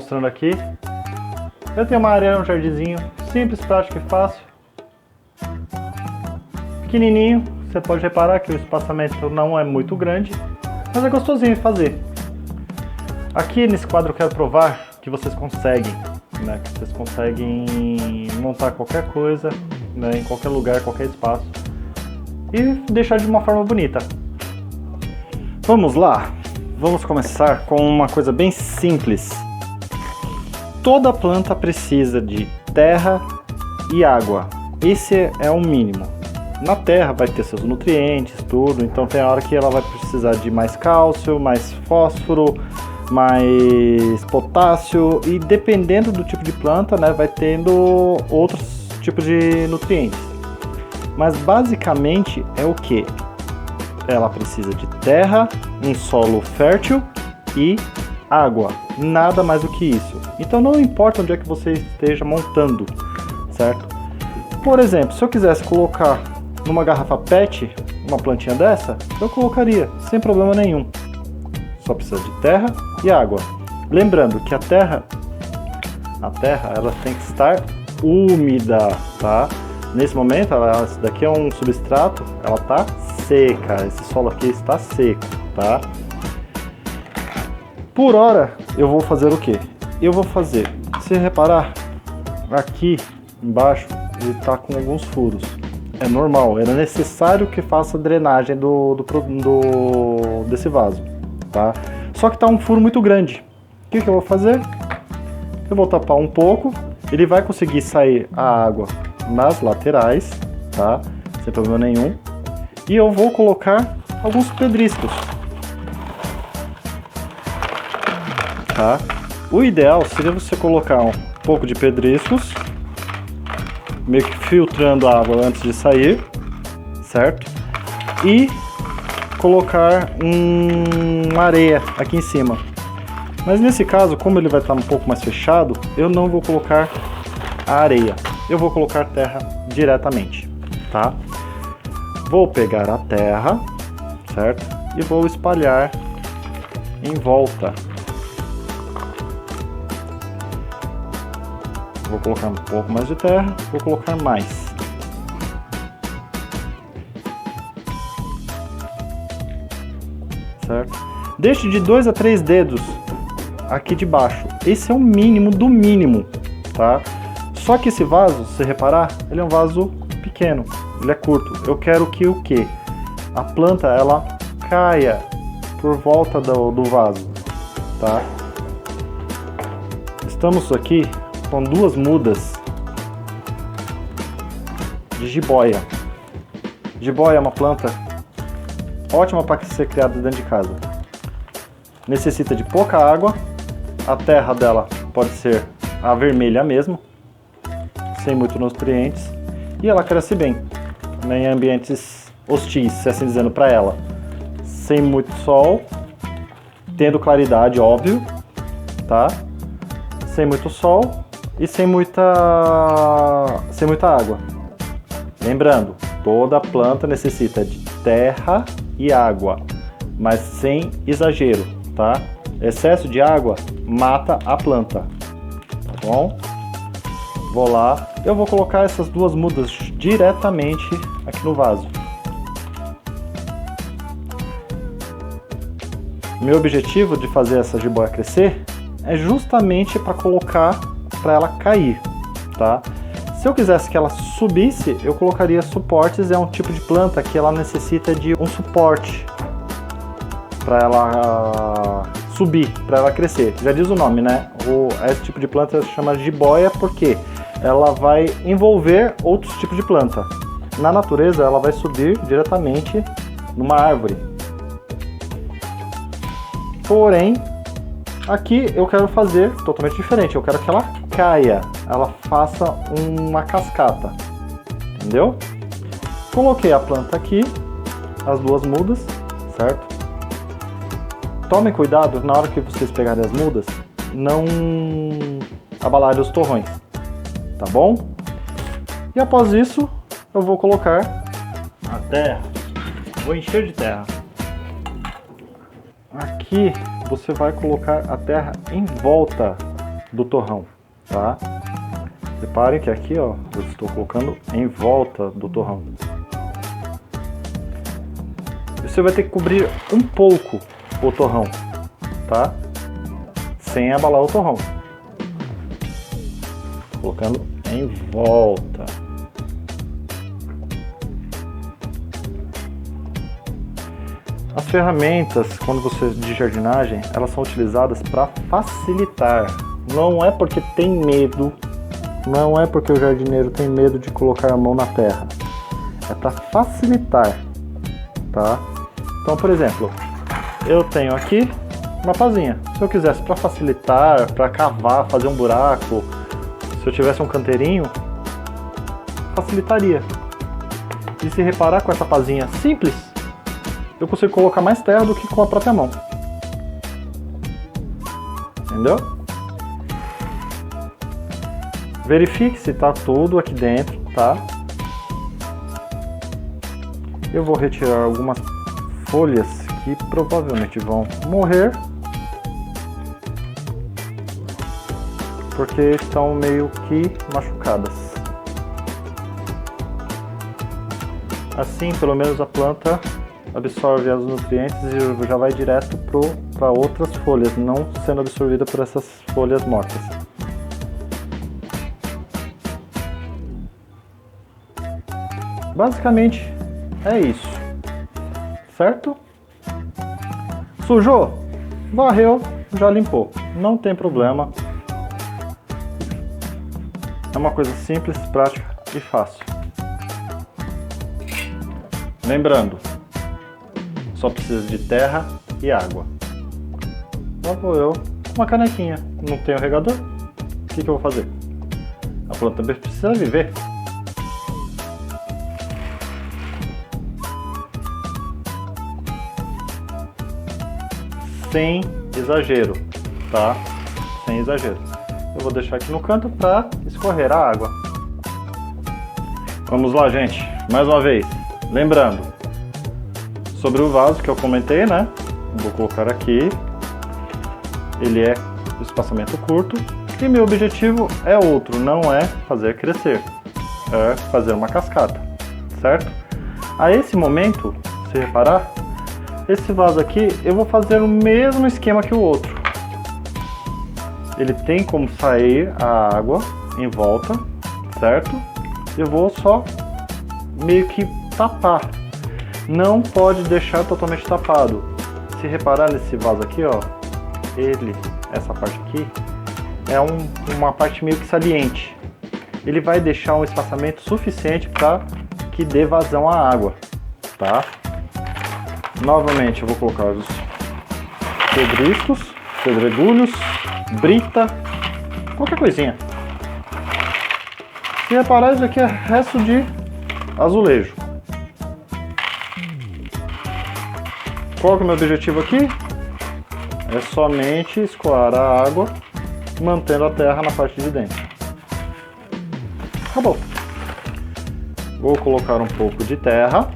mostrando aqui. Eu tenho uma área, um jardinzinho simples, prático e fácil. Pequenininho, você pode reparar que o espaçamento não é muito grande, mas é gostosinho de fazer. Aqui nesse quadro eu quero provar que vocês conseguem, né? Que vocês conseguem montar qualquer coisa, né? Em qualquer lugar, qualquer espaço e deixar de uma forma bonita. Vamos lá, vamos começar com uma coisa bem simples. Toda planta precisa de terra e água, esse é o mínimo. Na terra vai ter seus nutrientes, tudo, então tem a hora que ela vai precisar de mais cálcio, mais fósforo, mais potássio e dependendo do tipo de planta, né, vai tendo outros tipos de nutrientes. Mas basicamente é o que? Ela precisa de terra, um solo fértil e água, nada mais do que isso. Então não importa onde é que você esteja montando, certo? Por exemplo, se eu quisesse colocar numa garrafa PET uma plantinha dessa, eu colocaria sem problema nenhum. Só precisa de terra e água. Lembrando que a terra ela tem que estar úmida, tá? Nesse momento, esse daqui é um substrato, ela tá seca, esse solo aqui está seco, tá? Por hora, eu vou fazer o que? Eu vou fazer, se reparar, aqui embaixo ele tá com alguns furos. É normal, era necessário que faça a drenagem desse vaso, tá? Só que tá um furo muito grande. O que eu vou fazer? Eu vou tapar um pouco, ele vai conseguir sair a água nas laterais, tá? Sem problema nenhum. E eu vou colocar alguns pedriscos, tá? O ideal seria você colocar um pouco de pedriscos, meio que filtrando a água antes de sair, certo? E colocar uma areia aqui em cima. Mas nesse caso, como ele vai estar um pouco mais fechado, eu não vou colocar a areia. Eu vou colocar terra diretamente, tá? Vou pegar a terra, certo? E vou espalhar em volta. Vou colocar um pouco mais de terra, vou colocar mais. Certo? Deixe de 2 a 3 dedos aqui de baixo. Esse é o mínimo do mínimo, tá? Só que esse vaso, se você reparar, ele é um vaso pequeno, ele é curto. Eu quero que o quê? A planta, ela caia por volta do vaso, tá? Estamos aqui com 2 mudas de jiboia. Jiboia é uma planta ótima para ser criada dentro de casa. Necessita de pouca água, a terra dela pode ser a vermelha mesmo, sem muitos nutrientes, e ela cresce bem em ambientes hostis, se assim dizendo, para ela, sem muito sol, tendo claridade, óbvio, tá? Sem muito sol e sem muita água. Lembrando, toda planta necessita de terra e água, mas sem exagero, tá? Excesso de água mata a planta, tá bom? Vou lá, eu vou colocar essas 2 mudas diretamente aqui no vaso. Meu objetivo de fazer essa jiboia crescer é justamente para colocar, para ela cair, tá? Se eu quisesse que ela subisse, eu colocaria suportes. É um tipo de planta que ela necessita de um suporte para ela subir, para ela crescer. Já diz o nome, né? Esse tipo de planta se chama jiboia porque ela vai envolver outros tipos de planta. Na natureza, ela vai subir diretamente numa árvore. Porém, aqui eu quero fazer totalmente diferente. Eu quero que ela caia, ela faça uma cascata, entendeu? Coloquei a planta aqui, as 2 mudas, certo? Tomem cuidado na hora que vocês pegarem as mudas, não abalarem os torrões, tá bom? E após isso, eu vou colocar a terra, vou encher de terra. Aqui você vai colocar a terra em volta do torrão, tá? Reparem que aqui, ó, eu estou colocando em volta do torrão. Você vai ter que cobrir um pouco o torrão, tá? Sem abalar o torrão. Colocando em volta. As ferramentas, quando você de jardinagem, elas são utilizadas para facilitar. Não é porque tem medo, não é porque o jardineiro tem medo de colocar a mão na terra. É para facilitar, tá? Então, por exemplo, eu tenho aqui uma pazinha. Se eu quisesse para facilitar, para cavar, fazer um buraco, se eu tivesse um canteirinho, facilitaria. E se reparar com essa pazinha simples, eu consigo colocar mais terra do que com a própria mão. Entendeu? Verifique se está tudo aqui dentro, tá? Eu vou retirar algumas folhas que provavelmente vão morrer, porque estão meio que machucadas. Assim, pelo menos a planta absorve os nutrientes e já vai direto para outras folhas, não sendo absorvida por essas folhas mortas. Basicamente é isso, certo? Sujou? Varreu, já limpou, não tem problema. É uma coisa simples, prática e fácil. Lembrando, só precisa de terra e água. Lá vou eu com uma canequinha. Não tenho regador? O que eu vou fazer? A planta também precisa viver. Sem exagero, tá? Sem exagero. Eu vou deixar aqui no canto para escorrer a água. Vamos lá, gente. Mais uma vez. Lembrando, sobre o vaso que eu comentei, né? Vou colocar aqui. Ele é de espaçamento curto. E meu objetivo é outro, não é fazer crescer. É fazer uma cascata, certo? A esse momento, se reparar, esse vaso aqui eu vou fazer o mesmo esquema que o outro. Ele tem como sair a água em volta, certo? Eu vou só meio que tapar. Não pode deixar totalmente tapado. Se reparar nesse vaso aqui, ó, essa parte aqui, é uma parte meio que saliente. Ele vai deixar um espaçamento suficiente para que dê vazão à água, tá? Novamente eu vou colocar os pedregulhos, brita, qualquer coisinha. Se reparar, isso aqui é resto de azulejo. Qual que é o meu objetivo aqui? É somente escoar a água, mantendo a terra na parte de dentro. Acabou. Vou colocar um pouco de terra.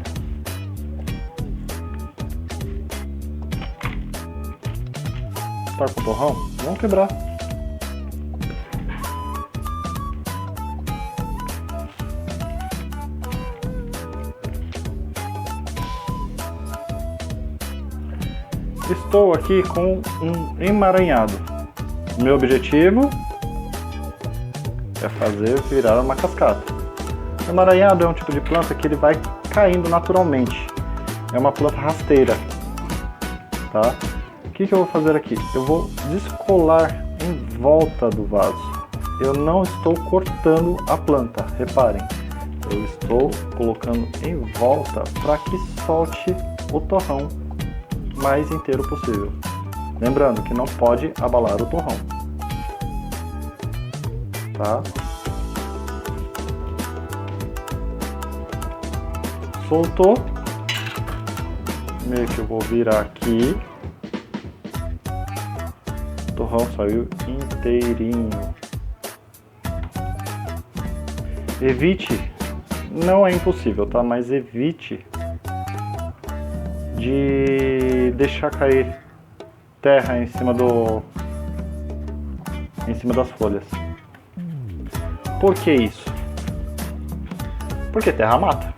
Tá com o torrão? Vamos quebrar. Estou aqui com um emaranhado. Meu objetivo é fazer virar uma cascata. O emaranhado é um tipo de planta que ele vai caindo naturalmente. É uma planta rasteira, tá? O que eu vou fazer aqui? Eu vou descolar em volta do vaso. Eu não estou cortando a planta, reparem. Eu estou colocando em volta para que solte o torrão mais inteiro possível. Lembrando que não pode abalar o torrão, tá? Soltou. Meio que eu vou virar aqui. O torrão saiu inteirinho. Evite, não é impossível, tá? Mas evite de deixar cair terra em em cima das folhas. Por que isso? Porque terra mata.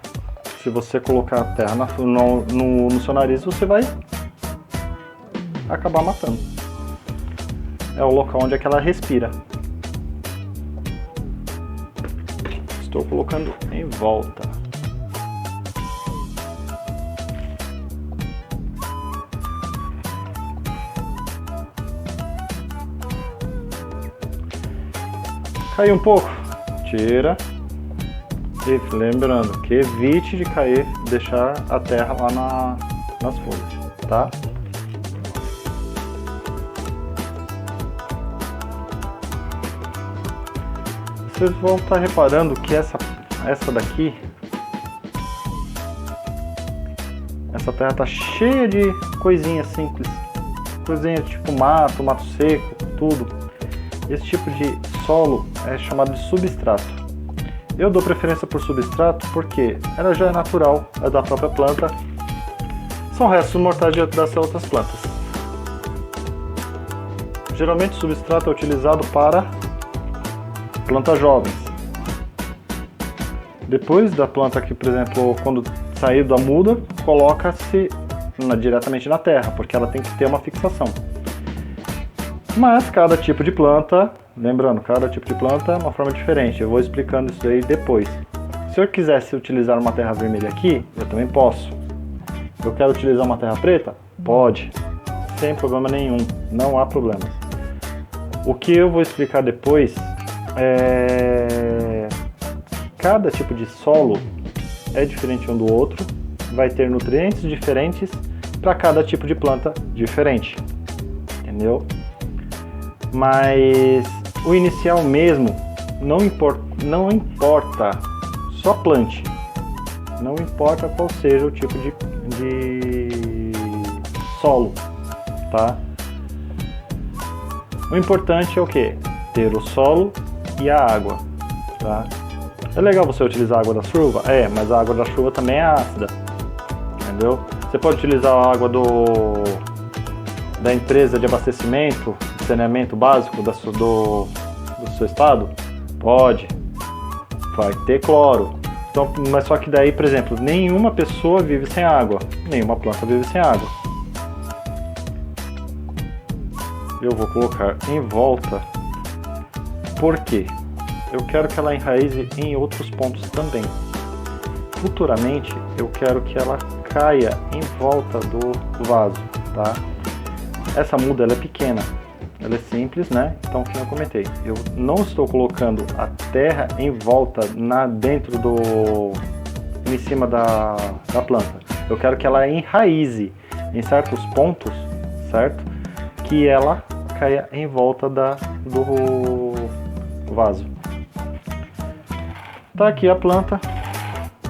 Se você colocar terra no seu nariz, você vai acabar matando. É o local onde é que ela respira. Estou colocando em volta. Caiu um pouco? Tira. E lembrando que evite de cair, deixar a terra lá nas folhas, tá? Vocês vão estar reparando que essa daqui, essa terra tá cheia de coisinhas simples, coisinhas tipo mato seco, tudo. Esse tipo de solo é chamado de substrato. Eu dou preferência por substrato porque ela já é natural, é da própria planta. São restos mortais das outras plantas. Geralmente o substrato é utilizado para plantas jovens. Depois da planta aqui, por exemplo, quando sair da muda, coloca-se diretamente na terra, porque ela tem que ter uma fixação. Mas cada tipo de planta, lembrando, cada tipo de planta é uma forma diferente. Eu vou explicando isso aí depois. Se eu quisesse utilizar uma terra vermelha aqui, eu também posso. Eu quero utilizar uma terra preta? Pode. Sem problema nenhum. Não há problemas. O que eu vou explicar depois é... Cada tipo de solo é diferente um do outro. Vai ter nutrientes diferentes para cada tipo de planta diferente. Entendeu? Mas o inicial mesmo não importa, só plante. Não importa qual seja o tipo de solo, tá? O importante é o que? Ter o solo e a água, tá? É legal você utilizar a água da chuva? É, mas a água da chuva também é ácida, entendeu? Você pode utilizar a água da empresa de abastecimento, de saneamento básico do seu estado? Pode. Vai ter cloro. Então, mas só que daí, por exemplo, nenhuma pessoa vive sem água. Nenhuma planta vive sem água. Eu vou colocar em volta. Por quê? Eu quero que ela enraize em outros pontos também. Futuramente, eu quero que ela caia em volta do vaso, tá? Essa muda ela é pequena, ela é simples, né? Então, como eu comentei, eu não estou colocando a terra em volta, dentro em cima da planta. Eu quero que ela enraize em certos pontos, certo? Que ela caia em volta do vaso. Tá aqui a planta,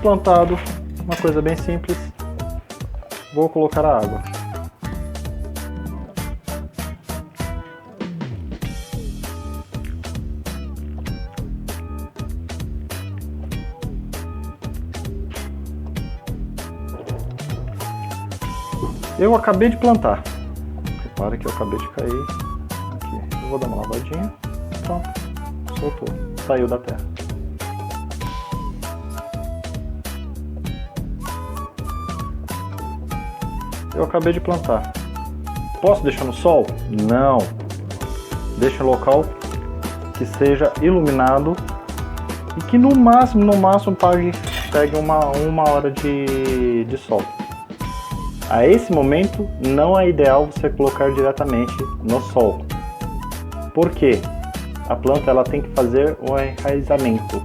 plantado, uma coisa bem simples. Vou colocar a água. Eu acabei de plantar. Repara que eu acabei de cair aqui. Eu vou dar uma lavadinha. Pronto. Soltou. Saiu da terra. Eu acabei de plantar. Posso deixar no sol? Não. Deixa em local que seja iluminado e que no máximo pegue uma hora de sol. A esse momento não é ideal você colocar diretamente no sol. Por quê? A planta ela tem que fazer o enraizamento.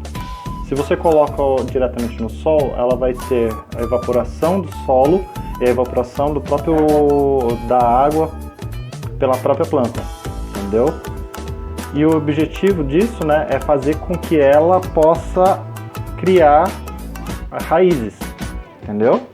Se você coloca diretamente no sol, ela vai ter a evaporação do solo e a evaporação da água pela própria planta, entendeu? E o objetivo disso, né, é fazer com que ela possa criar raízes, entendeu?